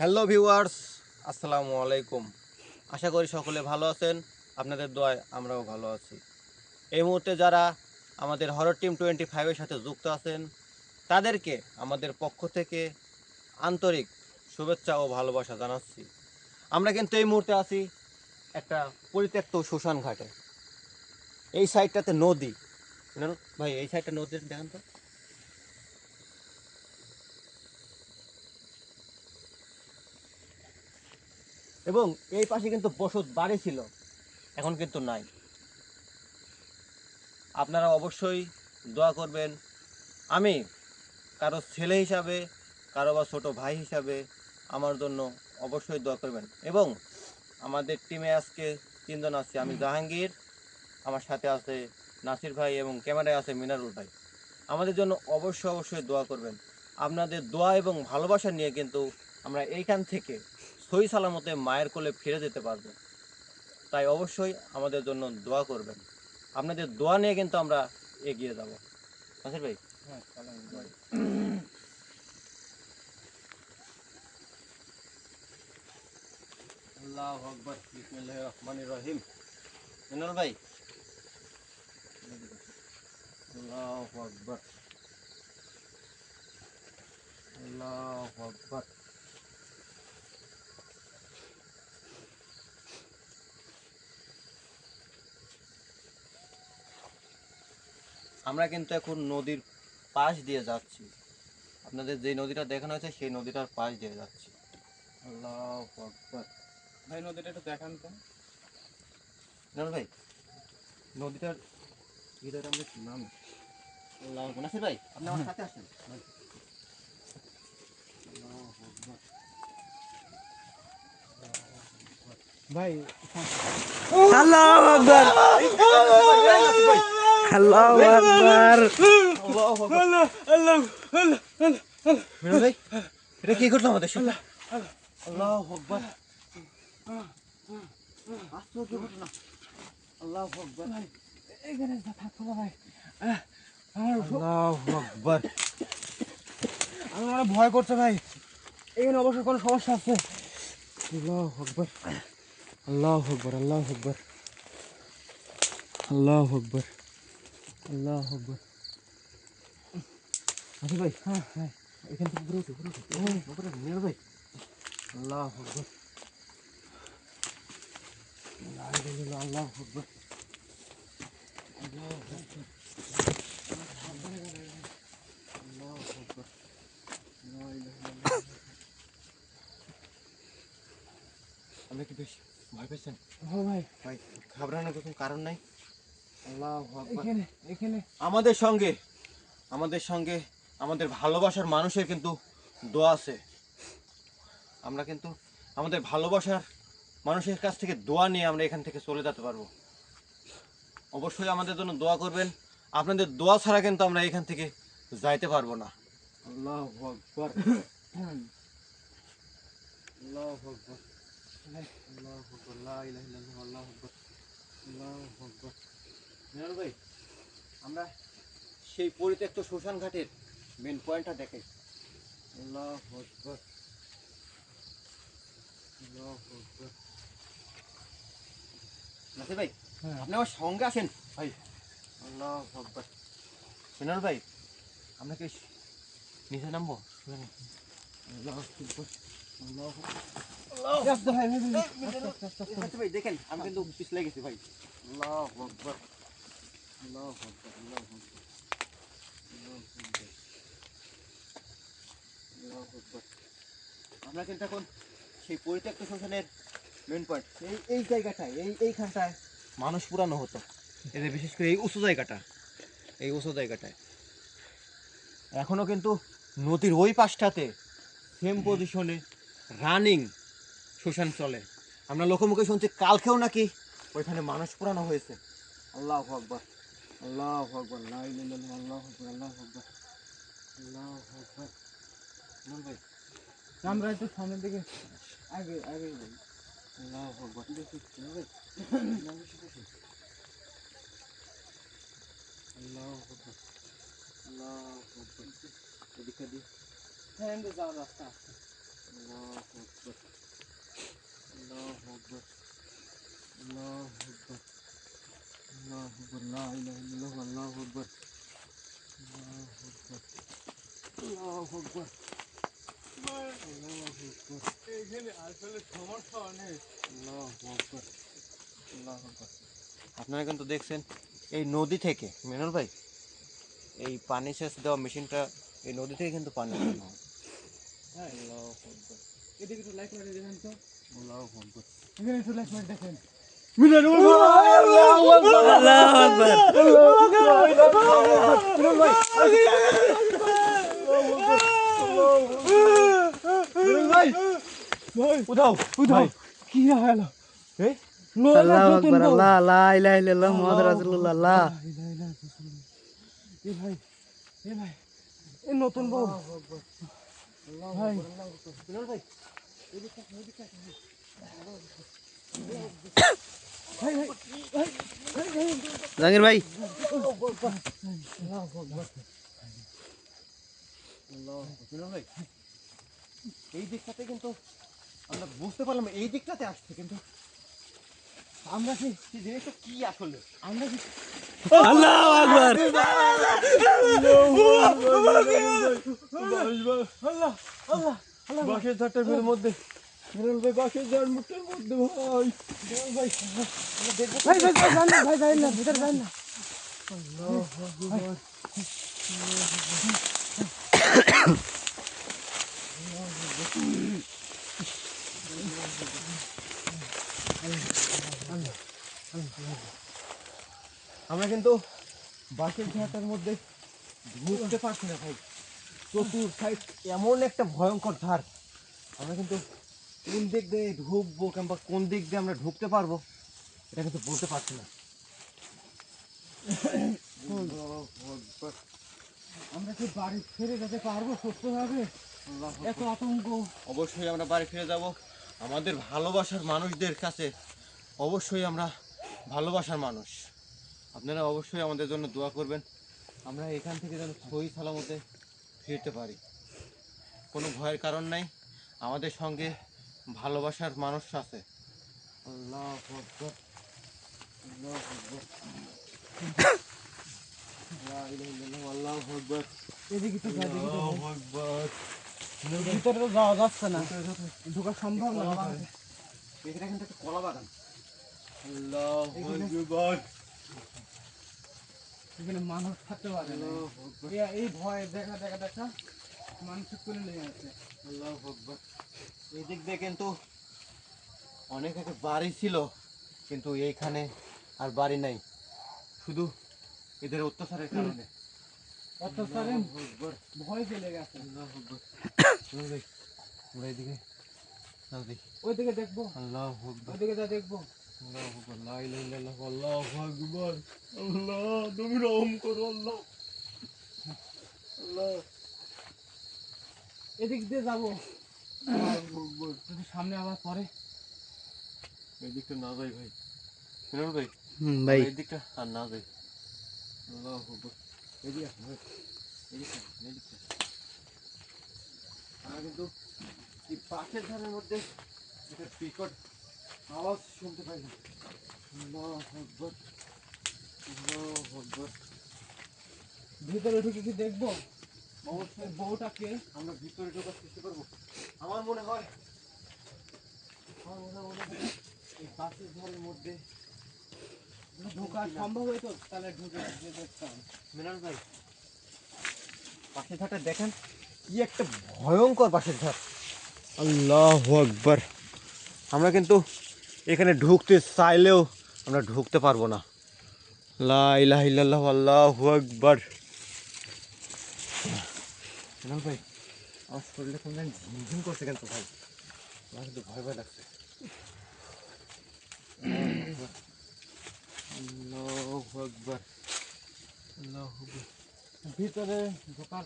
Hello viewers, আসসালামু আলাইকুম। আশা করি সকলে ভালো আছেন। আপনাদের দোয়ায় আমরাও ভালো আছি। এই মুহূর্তে যারা আমাদের হরর টিম 25-এর সাথে যুক্ত আছেন তাদেরকে আমাদের পক্ষ থেকে আন্তরিক শুভেচ্ছা ও ভালোবাসা জানাচ্ছি। আমরা কিন্তু এই মুহূর্তে আছি একটা পরিত্যক্ত শ্মশান ঘাটে। এই সাইডটাতে নদী, ভাই এই সাইডটা নদী দেখেন তো। এবং এই পাশে কিন্তু বসত বাড়ি ছিল, এখন কিন্তু নাই। আপনারা অবশ্যই দোয়া করবেন। আমি কারো ছেলে হিসাবে, কারো বা ছোটো ভাই হিসাবে আমার জন্য অবশ্যই দোয়া করবেন। এবং আমাদের টিমে আজকে 3 জন আছে। আমি জাহাঙ্গীর, আমার সাথে আছে নাসির ভাই এবং ক্যামেরায় আছে মিনারুল ভাই। আমাদের জন্য অবশ্যই দোয়া করবেন। আপনাদের দোয়া এবং ভালোবাসা নিয়ে কিন্তু আমরা এইখান থেকে সহি সালামতে মায়ের কোলে ফিরে যেতে পারবো। তাই অবশ্যই আমাদের জন্য দোয়া করবেন। আপনাদের দোয়া নিয়ে কিন্তু আমরা এগিয়ে যাব। নাসির ভাই। হ্যাঁ, আল্লাহু আকবার, বিসমিল্লাহির রহমানির রহিম। মিনারুল ভাই, আল্লাহু আকবার, আল্লাহু আকবার। আমরা কিন্তু এখন নদীর পাশ দিয়ে যাচ্ছি। আপনাদের যে নদীটা দেখানো হয়েছে সেই নদীটার পাশ দিয়ে যাচ্ছি। আল্লাহু আকবার। ভাই নদীটা একটু দেখান তো। মিনারুল ভাই, নদীটার ভিতরে আমরা কি নাম? আল্লাহু আকবার। নাসির ভাই, আপনি আমার সাথে আসেন। আল্লাহু আকবার। ভাই আল্লাহু আকবার আল্লাহু আকবার আল্লাহু আকবার। আল্লাহ আল্লাহ আল্লাহ মিনারুল ভাই, এটা কি ঘটলো আমাদের সাথে? আল্লাহু আকবার। আশ্চর্য ঘটনা। আল্লাহু আকবার। এখানে থাকতো না ভাই। আল্লাহু আকবার। আমার মনে ভয় করছে ভাই। এখানে অবশ্যই কোনো সমস্যা আছে। আল্লাহু আকবার আল্লাহু আকবার আল্লাহু আকবার আল্লাহু আকবার আল্লাহু আকবার। আচ্ছা ভাই, হ্যাঁ হ্যাঁ এখান থেকে উপরে উঠো, উপরে উঠো, উপরে উঠো, মিনারুল ভাই। আল্লাহু আকবার। লা ইলাহা ইল্লাল্লাহ, আল্লাহু আকবার। আল্লাহু আকবার। আল্লাহু আকবার। লা ইলাহা ইল্লাল্লাহ। আপনি কি বেশ ভয় পেয়েছেন? ও ভাই ভাই, ঘাবড়ানোর কোনো কারণ নাই। আল্লাহু আকবার। এখানে এখানে আমাদের সঙ্গে আমাদের ভালোবাসার মানুষের কিন্তু দোয়া আছে। আমরা কিন্তু আমাদের ভালোবাসার মানুষের কাছ থেকে দোয়া নিয়ে আমরা এখান থেকে চলে যেতে পারবো। অবশ্যই আমাদের জন্য দোয়া করবেন। আপনাদের দোয়া ছাড়া কিন্তু আমরা এখান থেকে যাইতে পারবো না। আল্লাহু আকবার। আল্লাহু আকবার। আল্লাহু আকবার। লা ইলাহা ইল্লাল্লাহ, আল্লাহু আকবার। আল্লাহু আকবার। মিনার ভাই, আমরা সেই পরিত্যক্ত শ্মশান ঘাটের মেন পয়েন্টটা দেখাই। আল্লাহু আকবার। আল্লাহু আকবার। নাসির ভাই, হ্যাঁ আপনি আমার সঙ্গে আসেন ভাই। আল্লাহু আকবার। মিনার ভাই, আমরা কি নিচে নামবো? শুনেন। আল্লাহু আকবার। আল্লাহু আকবার। আস্তে ভাই ভাই ভাই, নাসির ভাই দেখেন, আমি কিন্তু পিছলে গেছি ভাই। আল্লাহু আকবার। আল্লাহু আকবার। আল্লাহু আকবার। আল্লাহু আকবার। আল্লাহু আকবার। আমরা কিন্তু এখন সেই পরিত্যক্ত শ্মশানের মেন পয়েন্ট, এই জায়গাটায়, এইখানটায় মানুষ পুরানো হতো। এদের বিশেষ করে এই উঁচু জায়গাটায় এখনো কিন্তু নদীর ওই পাশটাতে সেম পজিশনে রানিং শ্মশান চলে। আমরা লোকমুখে শুনছি কালকেও নাকি ওইখানে মানুষ পুরানো হয়েছে। আল্লাহু আকবার। আল্লাহু আকবার। লা ইলাহা ইল্লাল্লাহ, আল্লাহু আকবার। আল্লাহু আকবার। আল্লাহু আকবার। বল ভাই। আমরা একটু সামনের দিকে আগে আগে ভাই। আল্লাহু আকবার। দেখি ভাই, বেশি বেশি। আল্লাহু আকবার। আল্লাহু আকবার। এদিকে দি। হ্যাঁ এমনি যাওয়ার রাস্তা আছে। আল্লাহু আকবার। আপনারা কিন্তু দেখছেন এই নদী থেকে মিনল ভাই, এই পানি সেচ দেওয়া মেশিনটা এই নদী থেকে কিন্তু পানি উঠানো হয়। এদিকে একটু লাইট মারি দেখেন তো। আল্লাহু আকবার। এখানে একটু লাইট মারি দেখেন। আল্লাহু আকবার। উঠাও উঠাও কি হলো এই আল্লাহু আকবার। আল্লাহ লা ইলাহা ইল্লাল্লাহ মুহাম্মাদুর রাসূলুল্লাহ। আল্লাহ এ ভাই এ ভাই এ নতুন বউ ভাই জাহাঙ্গীর ভাই, এই দিকটাতে কিন্তু আমরা বুঝতে পারলাম এই দিকটাতে আসছে, কিন্তু আমরা কি জিনিসটা কি আসলে আমরা কি আল্লাহু আকবার। আল্লাহ আল্লাহ বাঁশের ঝাড়টার মধ্যে মিনল ভাই, বাঁশের ঝাড় মুখটার মধ্যে ভাই ভাই দেখবো ভাই ভাই ভাই যান না ভাই যান না ভিতরে যান না আমরা কিন্তু বাঁশের ঝাড়টার মধ্যে ঢুকতে পারছি না ভাই। চতুর সাইড এমন একটা ভয়ঙ্কর ধার, আমরা কিন্তু কোন দিক দিয়ে ঢুকবো কিংবা কোন দিক দিয়ে আমরা ঢুকতে পারবো এটা কিন্তু বলতে পারছি না। আমরা কি বাড়ি ফিরে যেতে পারবো সুস্থভাবে? এত আতঙ্ক। অবশ্যই আমরা বাড়ি ফিরে যাব আমাদের ভালোবাসার মানুষদের কাছে। অবশ্যই আমরা ভালোবাসার মানুষ, আপনারা অবশ্যই আমাদের জন্য দোয়া করবেন। আমরা এখান থেকে যেন সহি সালামতে ফিরতে পারি, কোনো ভয়ের কারণ নাই, আমাদের সঙ্গে ভালোবাসার মানুষ আছে। আল্লাহু আকবার, আল্লাহু আকবার, লা ইলাহা ইল্লাল্লাহ, আল্লাহু আকবার, এদিকে তো যাই, দেখি তো আল্লাহু আকবার। ভিতরে তো যাওয়া যাচ্ছে না, ঢোকা সম্ভব না। এখানে কিন্তু একটা কলা বাগান। আল্লাহু আকবার, এখানে মানুষ থাকতে পারে না। এই ভয় দেখা দেখা দেখা মানুষ তুলে নিয়ে আসছে। আল্লাহু আকবার। এই দিক দিয়ে কিন্তু অনেক আগে বাড়ি ছিল, কিন্তু এইখানে আর বাড়ি নাই, শুধু এদের অত্যাচারের কারণে। অত্যাচারে আল্লাহু আকবার, ভয় চলে গেছে। আল্লাহু আকবার। ভাই আমরা এদিকে যাও দেখি। ওইদিকে দেখবো, আল্লাহু আকবার, ওইদিকে যা দেখবো। আল্লাহু আকবার, লা ইলাহা ইল্লাল্লাহ, আল্লাহু আকবার। আল্লাহ তুমি রহম করো, আল্লাহ, আল্লাহ। এদিক দিয়ে যাবো, যদি সামনে আবার পরে। এই দিকটা না যাই ভাই, মিনল ভাই, ভাই এই দিকটা আর না যাই। আল্লাহু আকবার। এদিকে আসুন ভাই, এদিকটা আসুন, এদিকটা। আমরা কিন্তু এই পাশের ধারের মধ্যে একটা বিকট আওয়াজ শুনতে পাইলাম। আল্লাহু আকবার, আল্লাহু আকবার। ভিতরে ঢুকে কি দেখবো অবশ্যই বউটাকে? আমরা ভিতরে ঢোকার চেষ্টা করবো। আমার মনে হয় এই পাশের ধারের মধ্যে ঢোকা সম্ভব হইতো তাহলে ঢুকে দেখতাম। মিনাল ভাই, পাশের ধারটা দেখেন, কি একটা ভয়ঙ্কর পাশের ধার। আল্লাহু আকবার। আমরা কিন্তু এখানে ঢুকতে চাইলেও আমরা ঢুকতে পারবো না। লা ইলাহা ইল্লাল্লাহ, আল্লাহু আকবার। মিনাল ভাই, আমার শরীরটা কেমন জানি ঝিমঝিম করছে কেন তো ভাই, আমার কিন্তু ভয় ভয় লাগছে। আল্লাহু আকবার, আল্লাহু আকবার। ভিতরে ঢোকার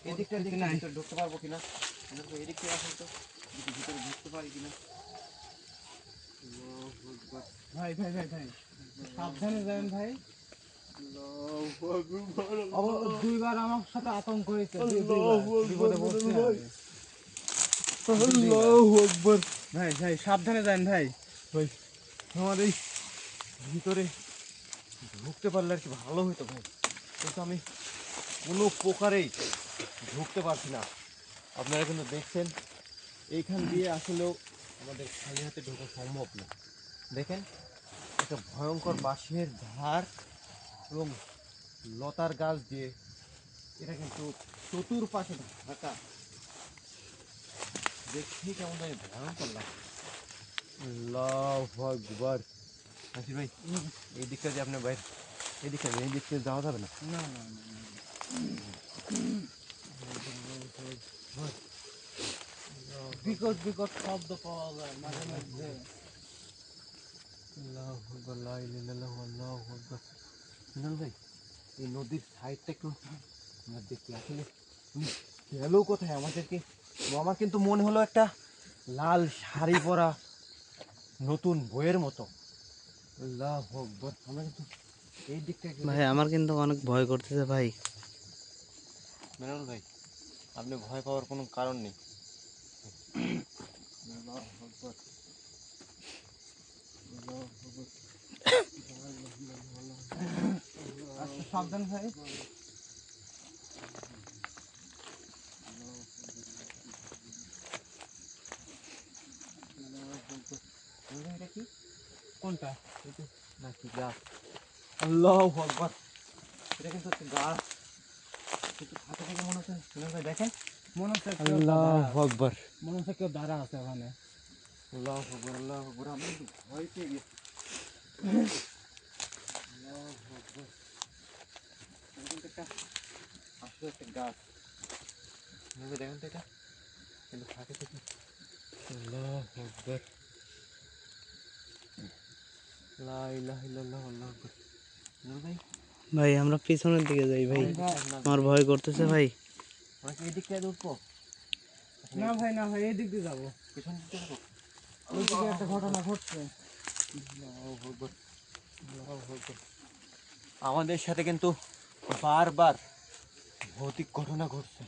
এদিকটা পরিস্থিতি দেখি নাই। ভিতরে ঢুকতে পারবো কিনা, এদিক থেকে আসুন তো, দেখি ভিতরে ঢুকতে পারি কিনা। আল্লাহু আকবার, ভাই ভাই ভাই ভাই সাবধানে যাবেন ভাই। আল্লাহু আকবার, দুইবার আমার সাথে আতঙ্ক হয়েছে, আল্লাহু আকবার, বিপদে পড়তে ভাই। হবে। আল্লাহু আকবার। ভাই ভাই সাবধানে যান ভাই। ভাই আমার এই ভিতরে ঢুকতে পারলে আর কি ভালো হতো ভাই, কিন্তু আমি কোনো প্রকারেই ঢুকতে পারছি না। আপনারা কিন্তু দেখছেন এইখান দিয়ে আসলেও আমাদের খালি হাতে ঢোকা সম্ভব না। দেখেন একটা ভয়ঙ্কর বাঁশের ধার এবং লতার গাছ দিয়ে এটা কিন্তু চতুর্পাশে ঢাকা, দেখি কেমন জানি ভয়ঙ্কর লাগে। আল্লাহু আকবার। নাসির ভাই এই দিকটা যে আপনার বাইরে এই দিকটা যাওয়া যাবে না। না না না, বিকট বিকট শব্দ পাওয়া যায় মাঝে মধ্যে। আল্লাহু আকবার, লা ইলাহা ইল্লাল্লাহু, আল্লাহু আকবার। মিনাল ভাই এই নদীর সাইডটা একটু আমরা দেখি আসলে উনি গেল কোথায় আমাদেরকে। আমার কিন্তু মনে হলো একটা লাল শাড়ি পরা নতুন বইয়ের মতো। আল্লাহু আকবার। আমরা কিন্তু এই দিকটা একটু ভাই দেখি। আমার কিন্তু অনেক ভয় করতেছে ভাই। মিনাল ভাই আপনি ভয় পাওয়ার কোনো কারণ নেই। আল্লাহু আকবার, আল্লাহু আকবার। আচ্ছা সাবধান ভাই। এটা কি কোনটা? এটা নাকি গাছ? আল্লাহু আকবার, এটা কিন্তু একটা গাছ, কিন্তু ফাঁকা থেকে মনে হচ্ছে। মিনাল ভাই দেখেন। মনে হচ্ছে কেউ আল্লাহু আকবার, মনে হচ্ছে কেউ দাঁড়া আছে ওখানে। আল্লাহু আকবার, আল্লাহু আকবার। আমি কিন্তু ভয় পেয়ে গেছি। আল্লাহু আকবার, এটা কিন্তু একটা আসলে একটা গাছ। মিনাল ভাই দেখেন তো এটা কিন্তু ফাঁকা থেকে। আল্লাহু আকবার, লা ইলাহা ইল্লাল্লাহু, আল্লাহু আকবার। মিনাল ভাই ভাই আমরা পিছনের দিকে যাই ভাই, আমার ভয় করতেছে ভাই। আমরা কি এদিক থেকে উঠবো? না ভাই না ভাই, এই দিক দিয়ে যাবো। পিছন দিকে যাবো? ওই দিকে একটা ঘটনা ঘটছে। আল্লাহু আকবার, আল্লাহু আকবার। আমাদের সাথে কিন্তু বারবার ভৌতিক ঘটনা ঘটছে।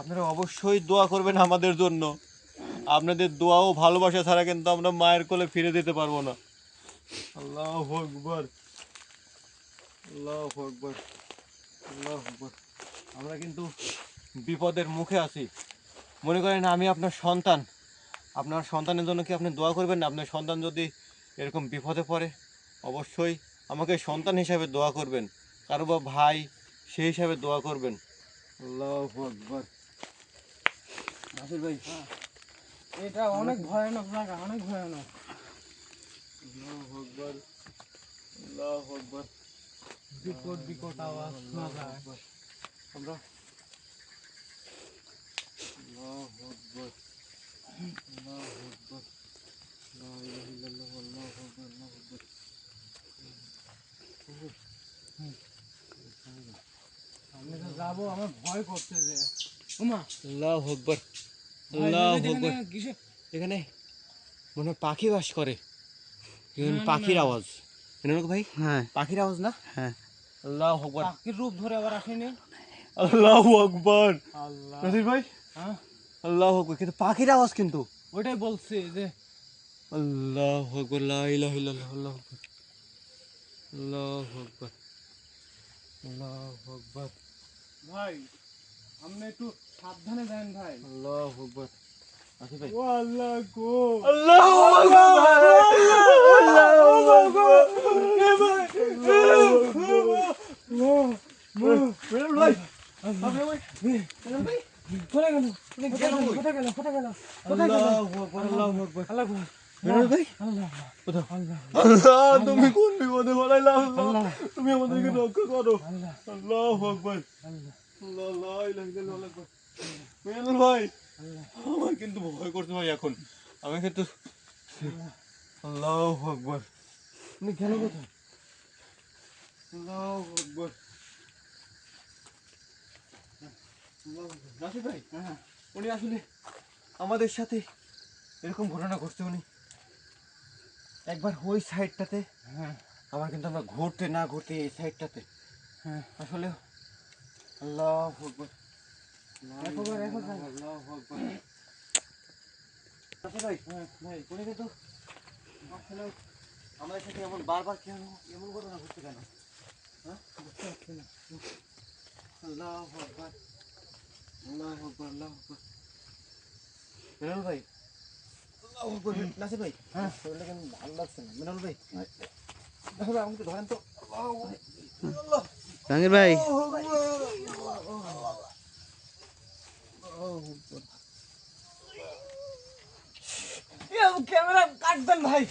আপনারা অবশ্যই দোয়া করবেন আমাদের জন্য। আপনাদের দোয়া ও ভালোবাসা ছাড়া কিন্তু আমরা মায়ের কোলে ফিরে যেতে পারবো না। আল্লাহু আকবার, আল্লাহু আকবার, আল্লাহু আকবার। আমরা কিন্তু বিপদের মুখে আছি। মনে করেন আমি আপনার সন্তান, আপনার সন্তানের জন্য কি আপনি দোয়া করবেন না? আপনার সন্তান যদি এরকম বিপদে পড়ে অবশ্যই আমাকে সন্তান হিসাবে দোয়া করবেন, কারো বা ভাই সেই হিসাবে দোয়া করবেন। আল্লাহু আকবার। নাসির ভাই এটা অনেক ভয়ানক জায়গা, অনেক ভয়ানক। আল্লাহু আকবার, আল্লাহু আকবার, বিকট বিকট আওয়াজ শোনা আল্লাহু যায়। আকবার। আমরা আল্লাহু আকবার, আল্লাহু আকবার, লা ইলাহা ইল্লাল্লাহু, আল্লাহু আকবার, আল্লাহু আকবার। আমি তো যাবো, আমার ভয় করছে যে। ওমা আল্লাহু আকবার, ভাই, আল্লাহু এখানে আকবার। কিসে? এখানে মনে হয় পাখি বাস করে। না, না, পাখির না। আওয়াজ। এনারক ভাই হ্যাঁ পাখির আওয়াজ না? হ্যাঁ। আল্লাহু আকবার, পাখির রূপ ধরে আবার আসেনি। আল্লাহু আকবার। আল্লাহ। নাসির ভাই হ্যাঁ আল্লাহু আকবার, কিন্তু পাখির আওয়াজ কিন্তু। ওইটাই বলছি যে আল্লাহু আকবার, লা ইলাহা ইল্লাল্লাহ, আল্লাহু আকবার, আল্লাহু আকবার, আল্লাহু আকবার, ভাই আপনি একটু সাবধানে যান ভাই। আল্লাহু আকবার। নাসির ভাই ও আল্লাহ গো। আল্লাহু আকবার, আল্লাহু আকবার। এ ভাই, বেরোন ভাই, আপনি ভাই, বেরোন ভাই। কোথায় গেল? গেল কই? কোথায় গেল? আল্লাহু আকবার, আল্লাহু আকবার। আল্লাহ বেরোন ভাই, আল্লাহ কোথাও? আল্লাহ আল্লাহ তুমি কোন বিপদে ফেলাইলা? আল্লাহ আল্লাহ তুমি আমাদেরকে রক্ষা করো। আল্লাহ আল্লাহু আকবার, আল্লাহ আল্লাহ, লা ইলাহা ইল্লাল্লাহ, আল্লাহু আকবার। বেরোন ভাই, আল্লাহ আমার কিন্তু ভয় করছে ভাই এখন। আমি কিন্তু আল্লাহু আকবার। তুমি গেল কোথায়? আল্লাহু আকবার, আল্লাহু আকবার। নাসির ভাই হ্যাঁ উনি আসলে আমাদের সাথে এরকম ঘটনা ঘটছে। উনি একবার ওই সাইডটাতে, হ্যাঁ আমার কিন্তু আমরা ঘুরতে না ঘুরতে এই সাইডটাতে হ্যাঁ। আসলে। আল্লাহু আকবার, লা একবার ইলাহা একবার ইল্লাল্লাহ, আল্লাহু আকবার, আচ্ছা ভাই, ভাই কোনে কিন্তু আসলে আমাদের সাথে এমন বারবার কেন এমন ঘটনা ঘটছে কেন? হ্যাঁ, বুঝতে পারছি না। আল্লাহু আকবার, আল্লাহু আকবার, আল্লাহু আকবার। মিনাল ভাই, আল্লাহু আকবার। নাসির ভাই, হ্যাঁ শরীরটা কেমন ভালো লাগছে না। মিনাল ভাই, নাসির ভাই আমাকে ধরেন তো। আল্লাহু আল্লাহ, জাহাঙ্গীর ভাই আল্লাহু আকবার, আল্লাহু আকবার। ক্যামেরা কাটবেন ভাই।